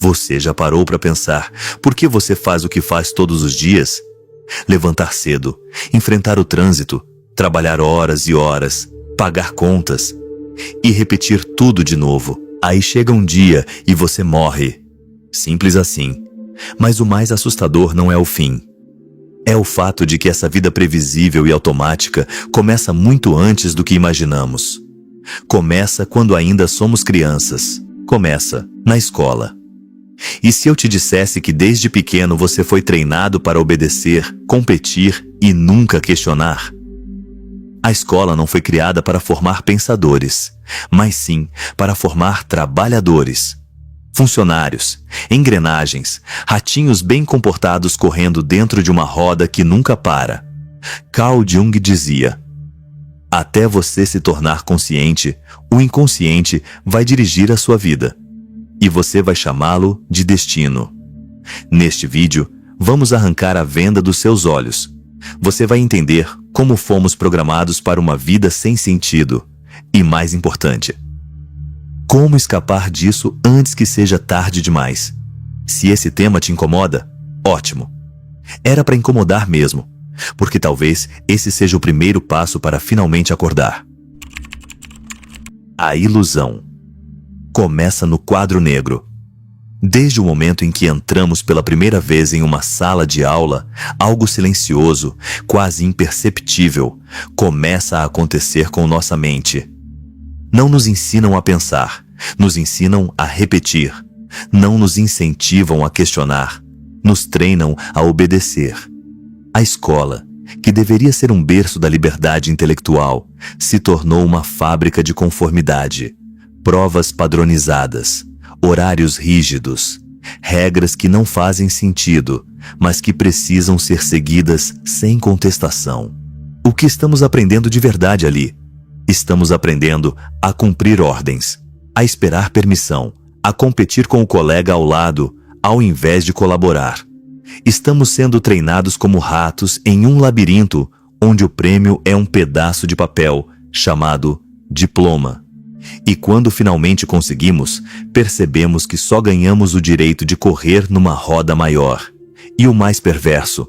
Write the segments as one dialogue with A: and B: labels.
A: Você já parou para pensar por que você faz o que faz todos os dias? Levantar cedo, enfrentar o trânsito, trabalhar horas e horas, pagar contas e repetir tudo de novo. Aí chega um dia e você morre. Simples assim. Mas o mais assustador não é o fim. É o fato de que essa vida previsível e automática começa muito antes do que imaginamos. Começa quando ainda somos crianças. Começa na escola. E se eu te dissesse que desde pequeno você foi treinado para obedecer, competir e nunca questionar? A escola não foi criada para formar pensadores, mas sim para formar trabalhadores. Funcionários, engrenagens, ratinhos bem comportados correndo dentro de uma roda que nunca para. Carl Jung dizia: até você se tornar consciente, o inconsciente vai dirigir a sua vida. E você vai chamá-lo de destino. Neste vídeo, vamos arrancar a venda dos seus olhos. Você vai entender como fomos programados para uma vida sem sentido. E mais importante, como escapar disso antes que seja tarde demais. Se esse tema te incomoda, ótimo. Era para incomodar mesmo, porque talvez esse seja o primeiro passo para finalmente acordar. A ilusão começa no quadro negro. Desde o momento em que entramos pela primeira vez em uma sala de aula, algo silencioso, quase imperceptível, começa a acontecer com nossa mente. Não nos ensinam a pensar, nos ensinam a repetir. Não nos incentivam a questionar, nos treinam a obedecer. A escola, que deveria ser um berço da liberdade intelectual, se tornou uma fábrica de conformidade. Provas padronizadas, horários rígidos, regras que não fazem sentido, mas que precisam ser seguidas sem contestação. O que estamos aprendendo de verdade ali? Estamos aprendendo a cumprir ordens, a esperar permissão, a competir com o colega ao lado, ao invés de colaborar. Estamos sendo treinados como ratos em um labirinto, onde o prêmio é um pedaço de papel, chamado diploma. E quando finalmente conseguimos, percebemos que só ganhamos o direito de correr numa roda maior. E o mais perverso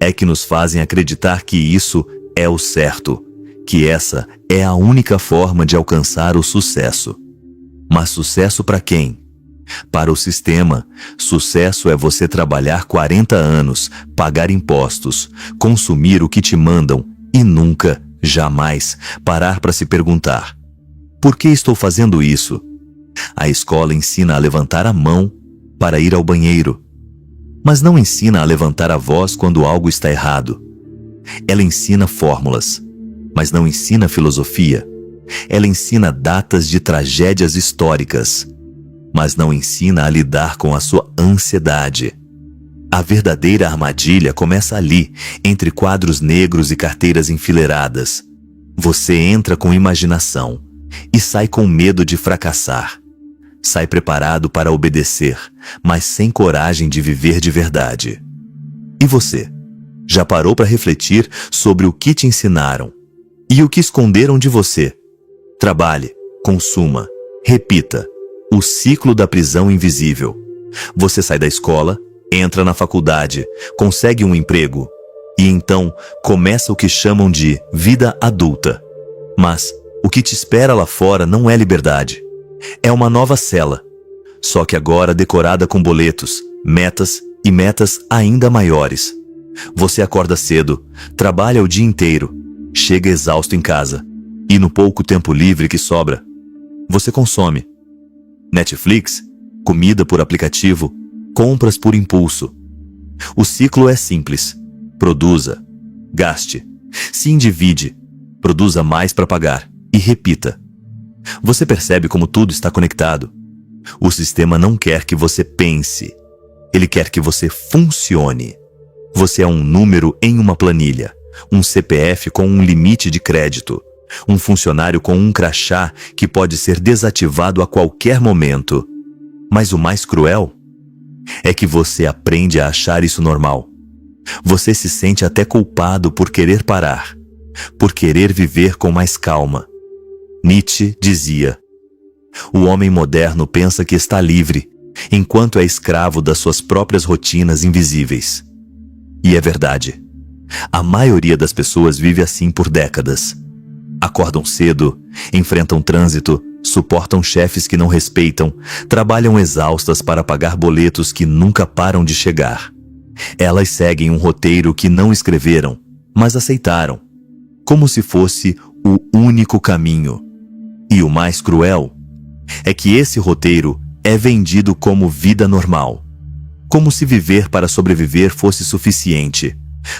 A: é que nos fazem acreditar que isso é o certo, que essa é a única forma de alcançar o sucesso. Mas sucesso para quem? Para o sistema, sucesso é você trabalhar 40 anos, pagar impostos, consumir o que te mandam e nunca, jamais, parar para se perguntar: por que estou fazendo isso? A escola ensina a levantar a mão para ir ao banheiro, mas não ensina a levantar a voz quando algo está errado. Ela ensina fórmulas, mas não ensina filosofia. Ela ensina datas de tragédias históricas, mas não ensina a lidar com a sua ansiedade. A verdadeira armadilha começa ali, entre quadros negros e carteiras enfileiradas. Você entra com imaginação e sai com medo de fracassar. Sai preparado para obedecer, mas sem coragem de viver de verdade. E você? Já parou para refletir sobre o que te ensinaram e o que esconderam de você? Trabalhe, consuma, repita. O ciclo da prisão invisível. Você sai da escola, entra na faculdade, consegue um emprego e então começa o que chamam de vida adulta. Mas o que te espera lá fora não é liberdade. É uma nova cela, só que agora decorada com boletos, metas e metas ainda maiores. Você acorda cedo, trabalha o dia inteiro, chega exausto em casa e no pouco tempo livre que sobra, você consome. Netflix, comida por aplicativo, compras por impulso. O ciclo é simples. Produza, gaste, se endivide, produza mais para pagar e repita. Você percebe como tudo está conectado? O sistema não quer que você pense. Ele quer que você funcione. Você é um número em uma planilha, um CPF com um limite de crédito, um funcionário com um crachá que pode ser desativado a qualquer momento. Mas o mais cruel é que você aprende a achar isso normal. Você se sente até culpado por querer parar, por querer viver com mais calma. Nietzsche dizia: o homem moderno pensa que está livre, enquanto é escravo das suas próprias rotinas invisíveis. E é verdade. A maioria das pessoas vive assim por décadas. Acordam cedo, enfrentam trânsito, suportam chefes que não respeitam, trabalham exaustas para pagar boletos que nunca param de chegar. Elas seguem um roteiro que não escreveram, mas aceitaram, como se fosse o único caminho. E o mais cruel é que esse roteiro é vendido como vida normal, como se viver para sobreviver fosse suficiente,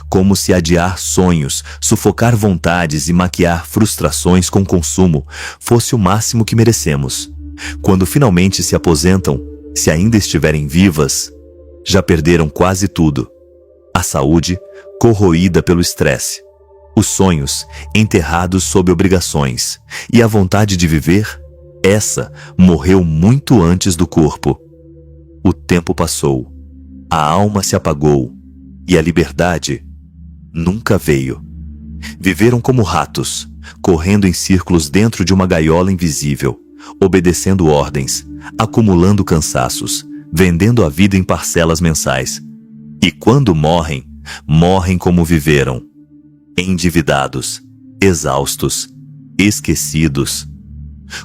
A: como se adiar sonhos, sufocar vontades e maquiar frustrações com consumo fosse o máximo que merecemos. Quando finalmente se aposentam, se ainda estiverem vivas, já perderam quase tudo. A saúde corroída pelo estresse, os sonhos enterrados sob obrigações e a vontade de viver, essa morreu muito antes do corpo. O tempo passou, a alma se apagou e a liberdade nunca veio. Viveram como ratos, correndo em círculos dentro de uma gaiola invisível, obedecendo ordens, acumulando cansaços, vendendo a vida em parcelas mensais. E quando morrem, morrem como viveram, endividados, exaustos, esquecidos,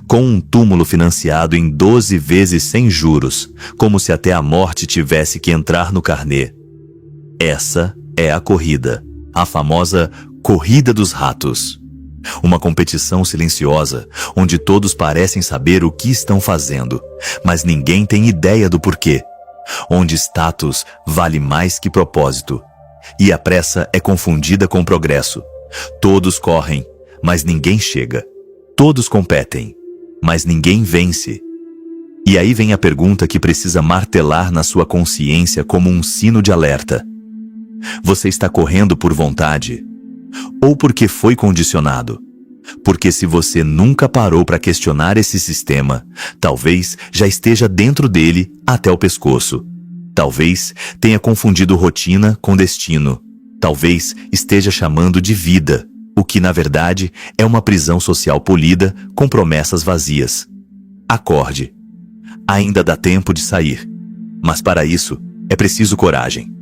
A: com um túmulo financiado em 12 vezes sem juros, como se até a morte tivesse que entrar no carnê. Essa é a corrida, a famosa Corrida dos Ratos. Uma competição silenciosa, onde todos parecem saber o que estão fazendo, mas ninguém tem ideia do porquê. Onde status vale mais que propósito, e a pressa é confundida com progresso. Todos correm, mas ninguém chega. Todos competem, mas ninguém vence. E aí vem a pergunta que precisa martelar na sua consciência como um sino de alerta. Você está correndo por vontade? Ou porque foi condicionado? Porque se você nunca parou para questionar esse sistema, talvez já esteja dentro dele até o pescoço. Talvez tenha confundido rotina com destino. Talvez esteja chamando de vida, o que na verdade é uma prisão social polida com promessas vazias. Acorde. Ainda dá tempo de sair. Mas para isso é preciso coragem.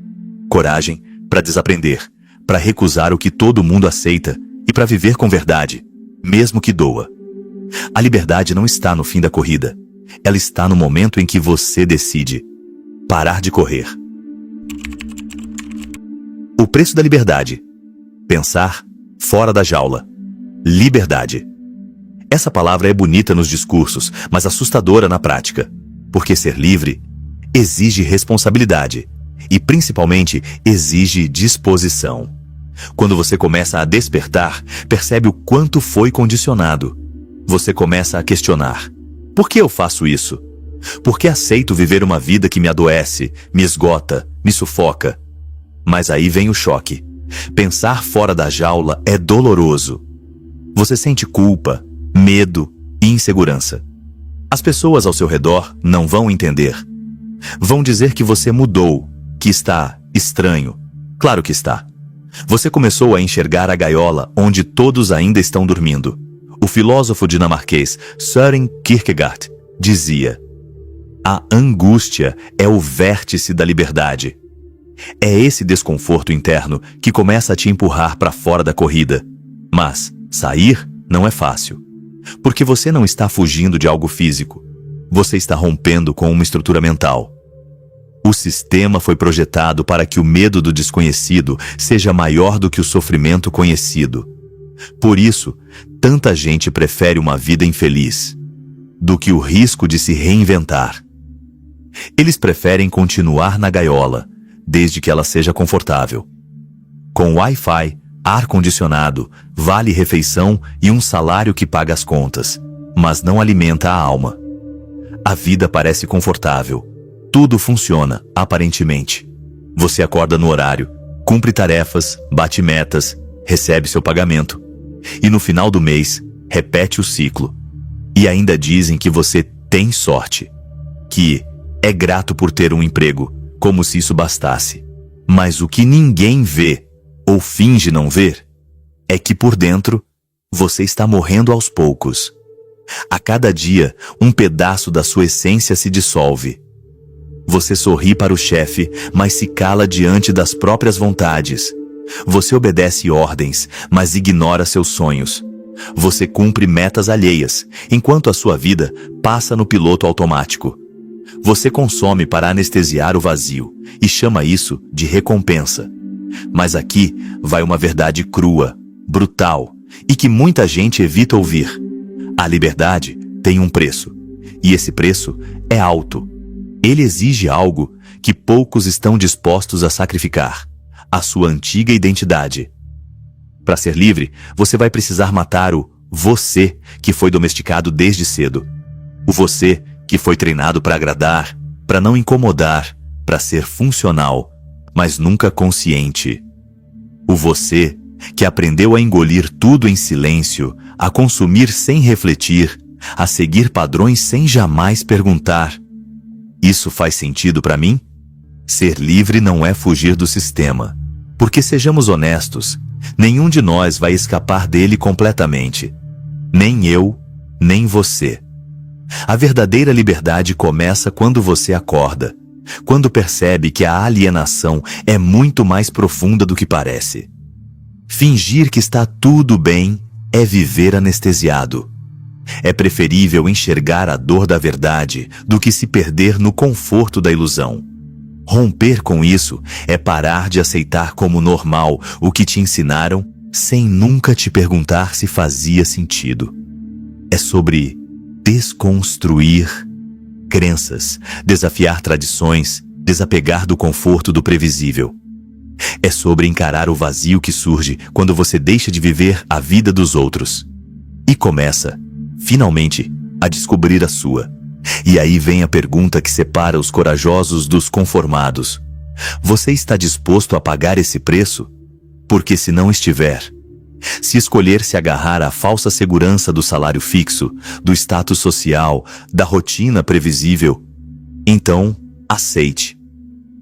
A: Coragem para desaprender, para recusar o que todo mundo aceita e para viver com verdade, mesmo que doa. A liberdade não está no fim da corrida. Ela está no momento em que você decide parar de correr. O preço da liberdade. Pensar fora da jaula. Liberdade. Essa palavra é bonita nos discursos, mas assustadora na prática. Porque ser livre exige responsabilidade e, principalmente, exige disposição. Quando você começa a despertar, percebe o quanto foi condicionado. Você começa a questionar. Por que eu faço isso? Por que aceito viver uma vida que me adoece, me esgota, me sufoca? Mas aí vem o choque. Pensar fora da jaula é doloroso. Você sente culpa, medo e insegurança. As pessoas ao seu redor não vão entender. Vão dizer que você mudou, que está estranho. Claro que está. Você começou a enxergar a gaiola onde todos ainda estão dormindo. O filósofo dinamarquês Søren Kierkegaard dizia: a angústia é o vértice da liberdade. É esse desconforto interno que começa a te empurrar para fora da corrida. Mas sair não é fácil. Porque você não está fugindo de algo físico. Você está rompendo com uma estrutura mental. O sistema foi projetado para que o medo do desconhecido seja maior do que o sofrimento conhecido. Por isso, tanta gente prefere uma vida infeliz do que o risco de se reinventar. Eles preferem continuar na gaiola, desde que ela seja confortável. Com Wi-Fi, ar-condicionado, vale-refeição e um salário que paga as contas, mas não alimenta a alma. A vida parece confortável. Tudo funciona, aparentemente. Você acorda no horário, cumpre tarefas, bate metas, recebe seu pagamento. E no final do mês, repete o ciclo. E ainda dizem que você tem sorte, que é grato por ter um emprego, como se isso bastasse. Mas o que ninguém vê, ou finge não ver, é que por dentro, você está morrendo aos poucos. A cada dia, um pedaço da sua essência se dissolve. Você sorri para o chefe, mas se cala diante das próprias vontades. Você obedece ordens, mas ignora seus sonhos. Você cumpre metas alheias, enquanto a sua vida passa no piloto automático. Você consome para anestesiar o vazio e chama isso de recompensa. Mas aqui vai uma verdade crua, brutal e que muita gente evita ouvir. A liberdade tem um preço, e esse preço é alto. Ele exige algo que poucos estão dispostos a sacrificar: a sua antiga identidade. Para ser livre, você vai precisar matar o você que foi domesticado desde cedo. O você que foi treinado para agradar, para não incomodar, para ser funcional, mas nunca consciente. O você que aprendeu a engolir tudo em silêncio, a consumir sem refletir, a seguir padrões sem jamais perguntar: isso faz sentido para mim? Ser livre não é fugir do sistema. Porque, sejamos honestos, nenhum de nós vai escapar dele completamente. Nem eu, nem você. A verdadeira liberdade começa quando você acorda, quando percebe que a alienação é muito mais profunda do que parece. Fingir que está tudo bem é viver anestesiado. É preferível enxergar a dor da verdade do que se perder no conforto da ilusão. Romper com isso é parar de aceitar como normal o que te ensinaram sem nunca te perguntar se fazia sentido. É sobre desconstruir crenças, desafiar tradições, desapegar do conforto do previsível. É sobre encarar o vazio que surge quando você deixa de viver a vida dos outros e começa, finalmente, a descobrir a sua. E aí vem a pergunta que separa os corajosos dos conformados. Você está disposto a pagar esse preço? Porque se não estiver, se escolher se agarrar à falsa segurança do salário fixo, do status social, da rotina previsível, então aceite.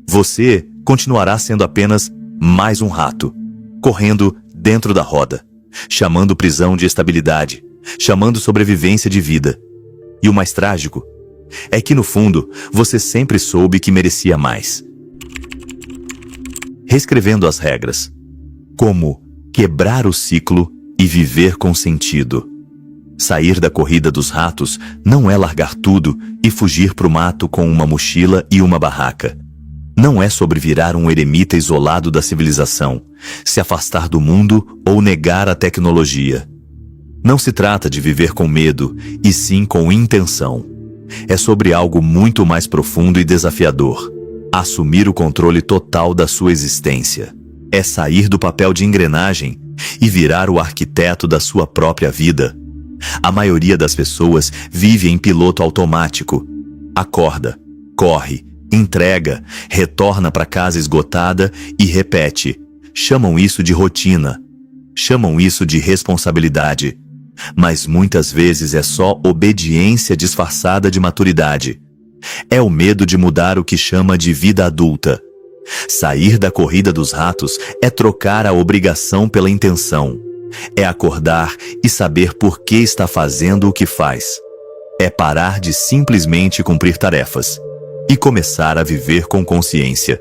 A: Você continuará sendo apenas mais um rato, correndo dentro da roda, chamando prisão de estabilidade, chamando sobrevivência de vida. E o mais trágico é que, no fundo, você sempre soube que merecia mais. Reescrevendo as regras. Como quebrar o ciclo e viver com sentido. Sair da corrida dos ratos não é largar tudo e fugir para o mato com uma mochila e uma barraca. Não é sobre virar um eremita isolado da civilização, se afastar do mundo ou negar a tecnologia. Não se trata de viver com medo, e sim com intenção. É sobre algo muito mais profundo e desafiador: assumir o controle total da sua existência. É sair do papel de engrenagem e virar o arquiteto da sua própria vida. A maioria das pessoas vive em piloto automático. Acorda, corre, entrega, retorna para casa esgotada e repete. Chamam isso de rotina. Chamam isso de responsabilidade. Mas muitas vezes é só obediência disfarçada de maturidade. É o medo de mudar o que chama de vida adulta. Sair da corrida dos ratos é trocar a obrigação pela intenção. É acordar e saber por que está fazendo o que faz. É parar de simplesmente cumprir tarefas e começar a viver com consciência.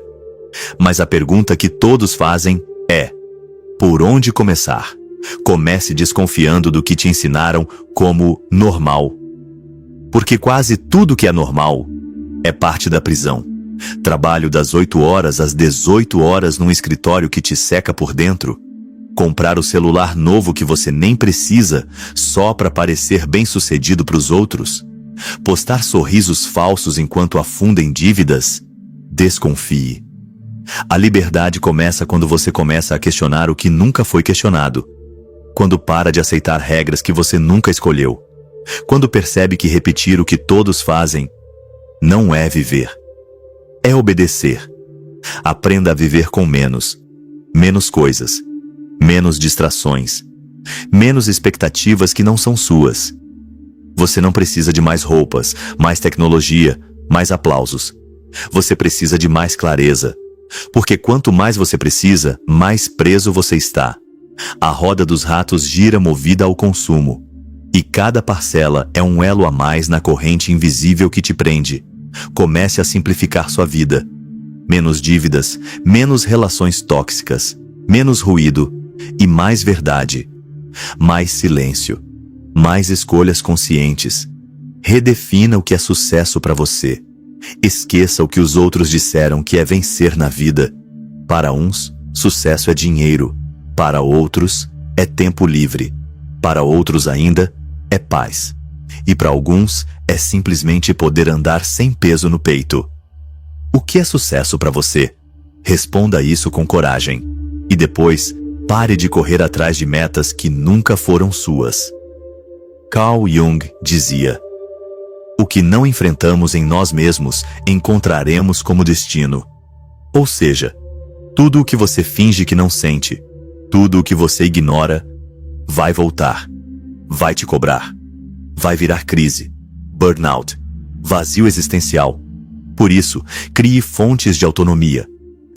A: Mas a pergunta que todos fazem é: por onde começar? Comece desconfiando do que te ensinaram como normal. Porque quase tudo que é normal é parte da prisão. Trabalho das 8 horas às 18 horas num escritório que te seca por dentro. Comprar o celular novo que você nem precisa só para parecer bem-sucedido para os outros. Postar sorrisos falsos enquanto afunda em dívidas. Desconfie. A liberdade começa quando você começa a questionar o que nunca foi questionado. Quando para de aceitar regras que você nunca escolheu. Quando percebe que repetir o que todos fazem não é viver. É obedecer. Aprenda a viver com menos. Menos coisas. Menos distrações. Menos expectativas que não são suas. Você não precisa de mais roupas, mais tecnologia, mais aplausos. Você precisa de mais clareza. Porque quanto mais você precisa, mais preso você está. A roda dos ratos gira movida ao consumo. E cada parcela é um elo a mais na corrente invisível que te prende. Comece a simplificar sua vida. Menos dívidas, menos relações tóxicas, menos ruído e mais verdade. Mais silêncio, mais escolhas conscientes. Redefina o que é sucesso para você. Esqueça o que os outros disseram que é vencer na vida. Para uns, sucesso é dinheiro. Para outros, é tempo livre. Para outros ainda, é paz. E para alguns, é simplesmente poder andar sem peso no peito. O que é sucesso para você? Responda isso com coragem. E depois, pare de correr atrás de metas que nunca foram suas. Carl Jung dizia: o que não enfrentamos em nós mesmos, encontraremos como destino. Ou seja, tudo o que você finge que não sente, tudo o que você ignora, vai voltar. Vai te cobrar. Vai virar crise, burnout, vazio existencial. Por isso, crie fontes de autonomia.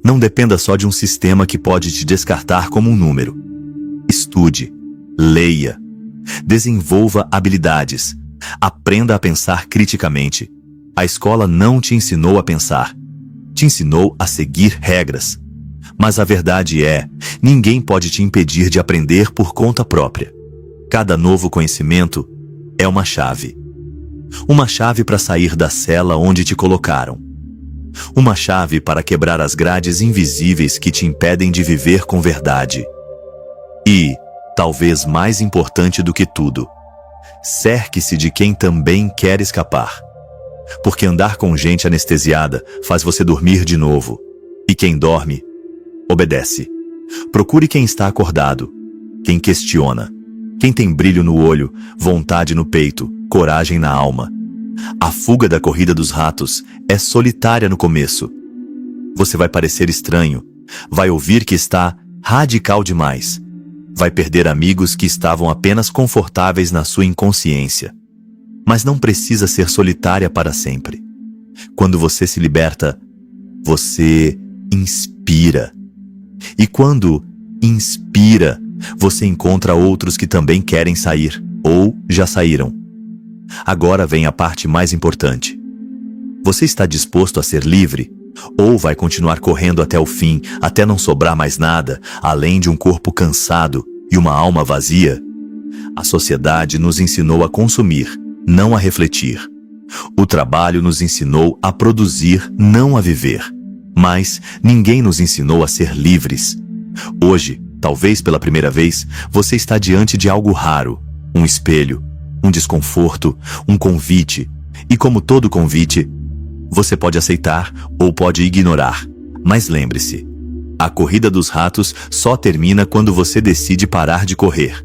A: Não dependa só de um sistema que pode te descartar como um número. Estude, leia, desenvolva habilidades, aprenda a pensar criticamente. A escola não te ensinou a pensar, te ensinou a seguir regras. Mas a verdade é, ninguém pode te impedir de aprender por conta própria. Cada novo conhecimento é uma chave. Uma chave para sair da cela onde te colocaram. Uma chave para quebrar as grades invisíveis que te impedem de viver com verdade. E, talvez mais importante do que tudo, cerque-se de quem também quer escapar. Porque andar com gente anestesiada faz você dormir de novo. E quem dorme, obedece. Procure quem está acordado, quem questiona, quem tem brilho no olho, vontade no peito, coragem na alma. A fuga da corrida dos ratos é solitária no começo. Você vai parecer estranho, vai ouvir que está radical demais, vai perder amigos que estavam apenas confortáveis na sua inconsciência. Mas não precisa ser solitária para sempre. Quando você se liberta, você inspira. E quando inspira, você encontra outros que também querem sair, ou já saíram. Agora vem a parte mais importante. Você está disposto a ser livre? Ou vai continuar correndo até o fim, até não sobrar mais nada, além de um corpo cansado e uma alma vazia? A sociedade nos ensinou a consumir, não a refletir. O trabalho nos ensinou a produzir, não a viver. Mas ninguém nos ensinou a ser livres. Hoje, talvez pela primeira vez, você está diante de algo raro, um espelho, um desconforto, um convite. E como todo convite, você pode aceitar ou pode ignorar. Mas lembre-se, a corrida dos ratos só termina quando você decide parar de correr.